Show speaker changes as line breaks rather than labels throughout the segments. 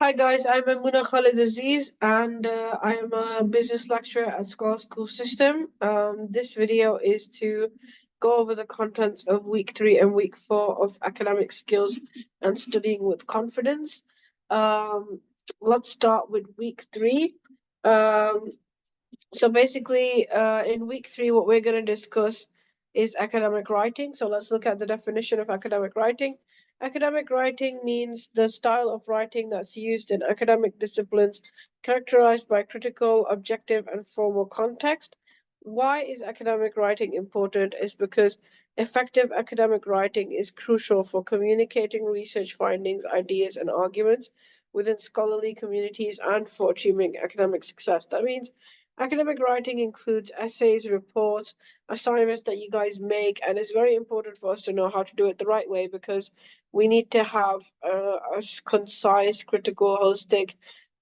Hi guys, I'm Maimoona Khalil Aziz and I am a business lecturer at School System. This video is to go over the contents of week 3 and week 4 of academic skills and studying with confidence. Um, let's start with week 3. Um, so basically, in week 3, what we're going to discuss is academic writing. So let's look at the definition of academic writing. Academic writing means the style of writing that's used in academic disciplines characterized by critical, objective, and formal context. Why is academic writing important? Is because effective academic writing is crucial for communicating research findings, ideas, and arguments within scholarly communities and for achieving academic success. That means academic writing includes essays, reports, assignments that you guys make, and it's very important for us to know how to do it the right way because we need to have a concise, critical, holistic,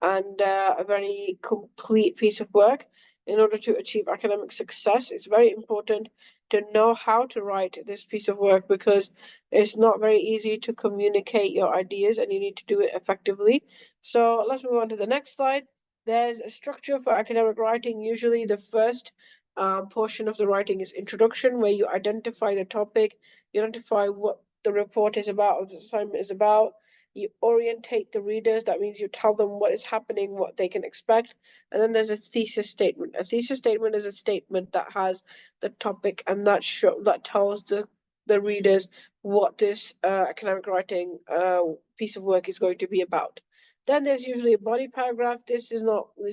and a very complete piece of work in order to achieve academic success. It's very important to know how to write this piece of work because it's not very easy to communicate your ideas and you need to do it effectively. So let's move on to the next slide. There's a structure for academic writing. Usually, the first portion of the writing is introduction, where you identify the topic, you identify what the report is about, or the assignment is about. You orientate the readers. That means you tell them what is happening, what they can expect. And then there's a thesis statement. A thesis statement is a statement that has the topic and that tells the readers what this academic writing piece of work is going to be about. Then there's usually a body paragraph. This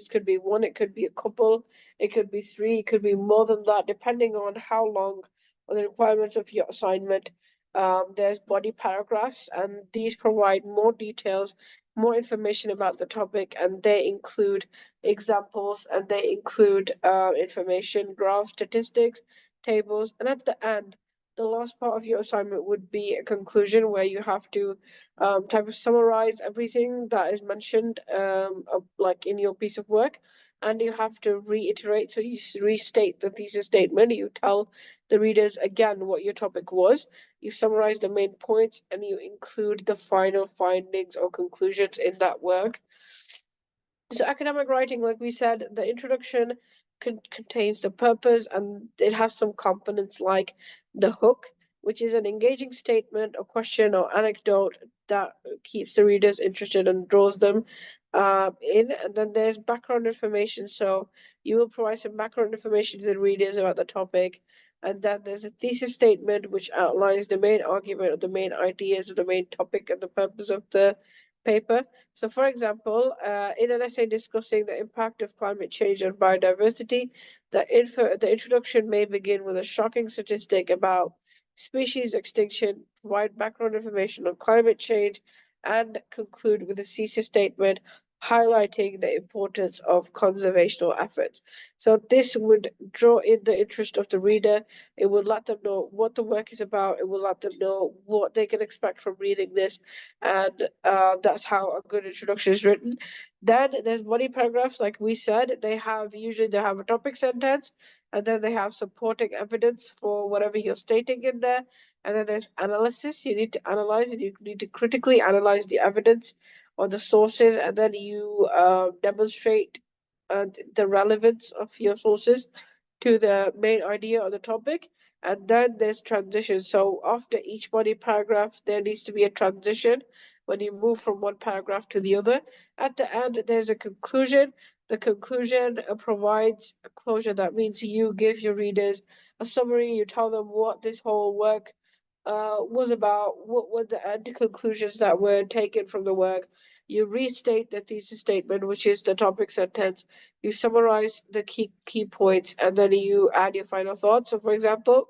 could be one, it could be a couple, it could be three, it could be more than that, depending on how long or the requirements of your assignment. There's body paragraphs, and these provide more details, more information about the topic, and they include examples and they include information, graphs, statistics, tables, and at the end, the last part of your assignment would be a conclusion where you have to type of summarize everything that is mentioned like in your piece of work, and you have to reiterate. So you restate the thesis statement, you tell the readers again what your topic was, you summarize the main points, and you include the final findings or conclusions in that work. So academic writing, like we said, the introduction contains the purpose, and it has some components like the hook, which is an engaging statement, a question, or anecdote that keeps the readers interested and draws them in. And then there's background information. So you will provide some background information to the readers about the topic. And then there's a thesis statement, which outlines the main argument or the main ideas of the main topic and the purpose of the paper. So, for example, in an essay discussing the impact of climate change on biodiversity, the introduction may begin with a shocking statistic about species extinction, provide background information on climate change, and conclude with a thesis statement highlighting the importance of conservational efforts. So this would draw in the interest of the reader. It would let them know what the work is about. It will let them know what they can expect from reading this, and that's how a good introduction is written. Then there's body paragraphs, like we said. Usually they have a topic sentence, and then they have supporting evidence for whatever you're stating in there. And then there's analysis. You need to analyze, and you need to critically analyze the evidence or the sources, and then you demonstrate the relevance of your sources to the main idea or the topic. And then there's transition. So after each body paragraph, there needs to be a transition when you move from one paragraph to the other. At the end, there's a conclusion. The conclusion provides a closure. That means you give your readers a summary, you tell them what this whole work was about, what were the end conclusions that were taken from the work. You restate the thesis statement, which is the topic sentence. You summarize the key points, and then you add your final thoughts. So, for example,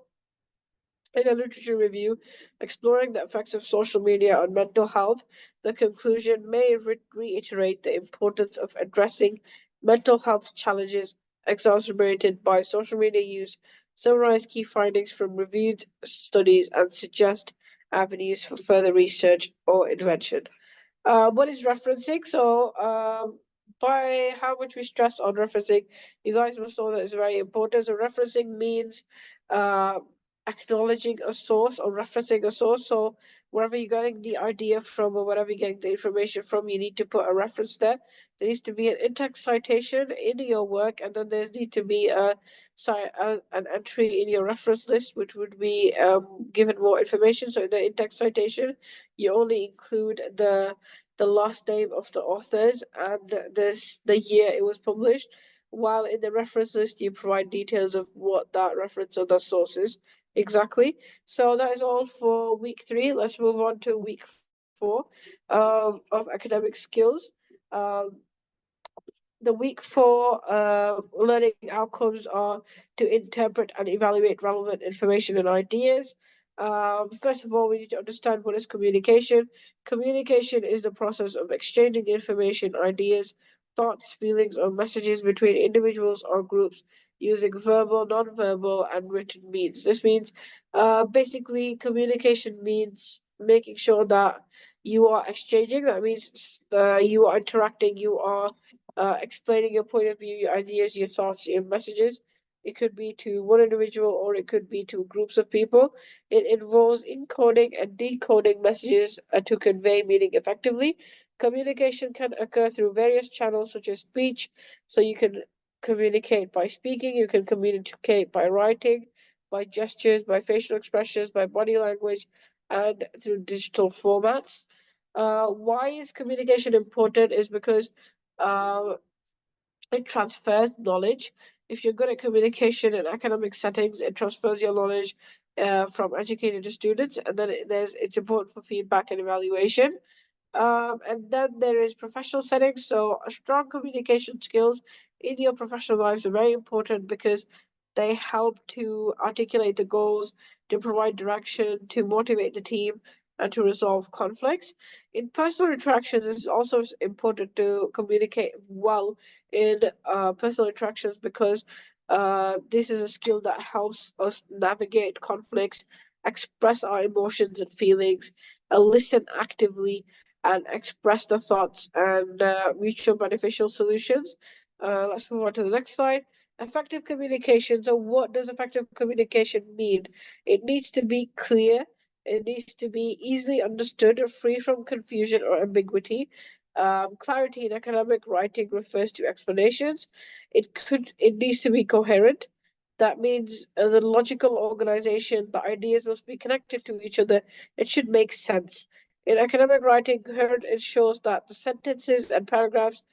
in a literature review exploring the effects of social media on mental health, the conclusion may reiterate the importance of addressing mental health challenges exacerbated by social media use, summarize key findings from reviewed studies, and suggest avenues for further research or intervention. What is referencing? So, by how much we stress on referencing, you guys must know that it's very important. So, referencing means uh, acknowledging a source or referencing a source. So, wherever you're getting the idea from or wherever you're getting the information from, you need to put a reference there. There needs to be an in-text citation in your work, and then there's need to be an entry in your reference list, which would be given more information. So in the in-text citation, you only include the last name of the authors and the year it was published, while in the reference list you provide details of what that reference or the source is exactly. So that is all for week 3. Let's move on to week 4 of academic skills. Um, the week 4 learning outcomes are to interpret and evaluate relevant information and ideas. First of all, we need to understand what is communication. Communication is the process of exchanging information, ideas, thoughts, feelings, or messages between individuals or groups using verbal, nonverbal, and written means. This means basically communication means making sure that you are exchanging. That means you are interacting, you are explaining your point of view, your ideas, your thoughts, your messages. It could be to one individual or it could be to groups of people. It involves encoding and decoding messages to convey meaning effectively. Communication can occur through various channels such as speech, so you can communicate by speaking, you can communicate by writing, by gestures, by facial expressions, by body language, and through digital formats. Why is communication important? Is because uh, it transfers knowledge. If you're good at communication in academic settings, it transfers your knowledge from educated to students, and then it's important for feedback and evaluation. And then there is professional settings. So strong communication skills in your professional lives are very important because they help to articulate the goals, to provide direction, to motivate the team, and to resolve conflicts. In personal interactions, it's also important to communicate well in personal interactions because this is a skill that helps us navigate conflicts, express our emotions and feelings, listen actively, and express the thoughts and mutual beneficial solutions. Let's move on to the next slide. Effective communication. So, what does effective communication mean? It needs to be clear, it needs to be easily understood, free from confusion or ambiguity. Clarity in academic writing refers to explanations. It needs to be coherent. That means the logical organization, the ideas must be connected to each other. It should make sense. In academic writing, coherent ensures that the sentences and paragraphs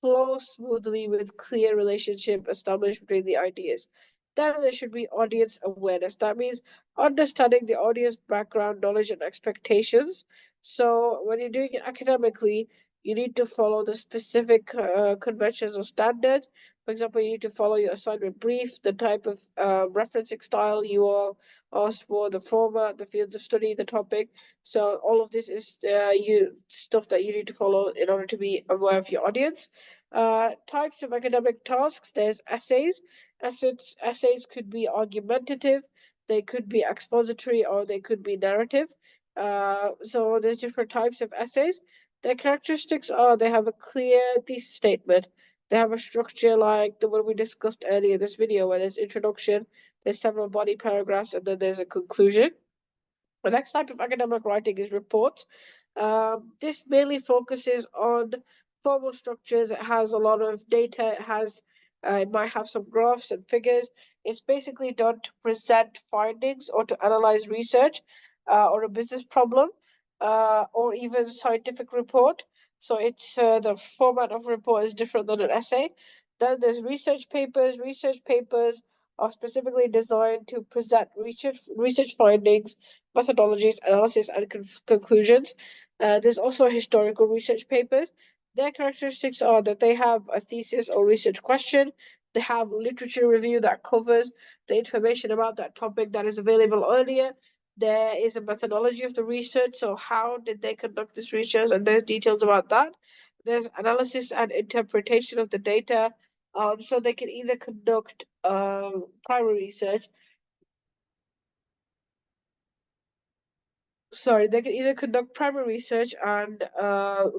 flow smoothly with clear relationship established between the ideas. Then there should be audience awareness. That means understanding the audience background, knowledge, and expectations. So when you're doing it academically, you need to follow the specific conventions or standards. For example, you need to follow your assignment brief, the type of referencing style you are asked for, the format, the fields of study, the topic. So all of this is you stuff that you need to follow in order to be aware of your audience. Types of academic tasks. There's essays. Essays could be argumentative, they could be expository, or they could be narrative. So there's different types of essays. Their characteristics are they have a clear thesis statement. They have a structure like the one we discussed earlier in this video, where there's introduction, there's several body paragraphs, and then there's a conclusion. The next type of academic writing is reports. This mainly focuses on formal structures. It has a lot of data. It might have some graphs and figures. It's basically done to present findings or to analyze research or a business problem or even scientific report. So it's the format of report is different than an essay. Then there's research papers. Research papers are specifically designed to present research findings, methodologies, analysis, and conclusions. There's also historical research papers. Their characteristics are that they have a thesis or research question, they have literature review that covers the information about that topic that is available earlier. There is a methodology of the research, so how did they conduct this research, and there's details about that. There's analysis and interpretation of the data. So they can either conduct primary research, they can either conduct primary research and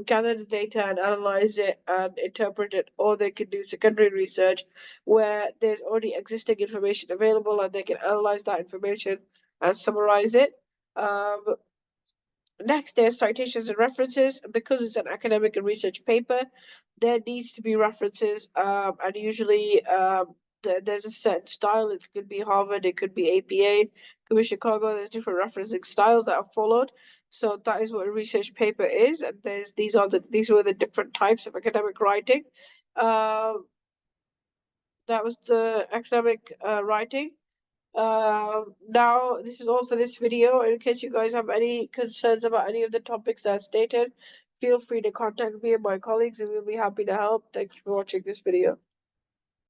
gather the data and analyze it and interpret it, or they can do secondary research where there's already existing information available and they can analyze that information and summarize it. Um, Next, there's citations and references. Because it's an academic and research paper, there needs to be references, and usually there's a certain style. It could be Harvard, it could be APA, it could be Chicago. There's different referencing styles that are followed. So that is what a research paper is, and these were the different types of academic writing. That was the academic writing. Now this is all for this video. In case you guys have any concerns about any of the topics that are stated, feel free to contact me and my colleagues, and we'll be happy to help. Thank you for watching this video.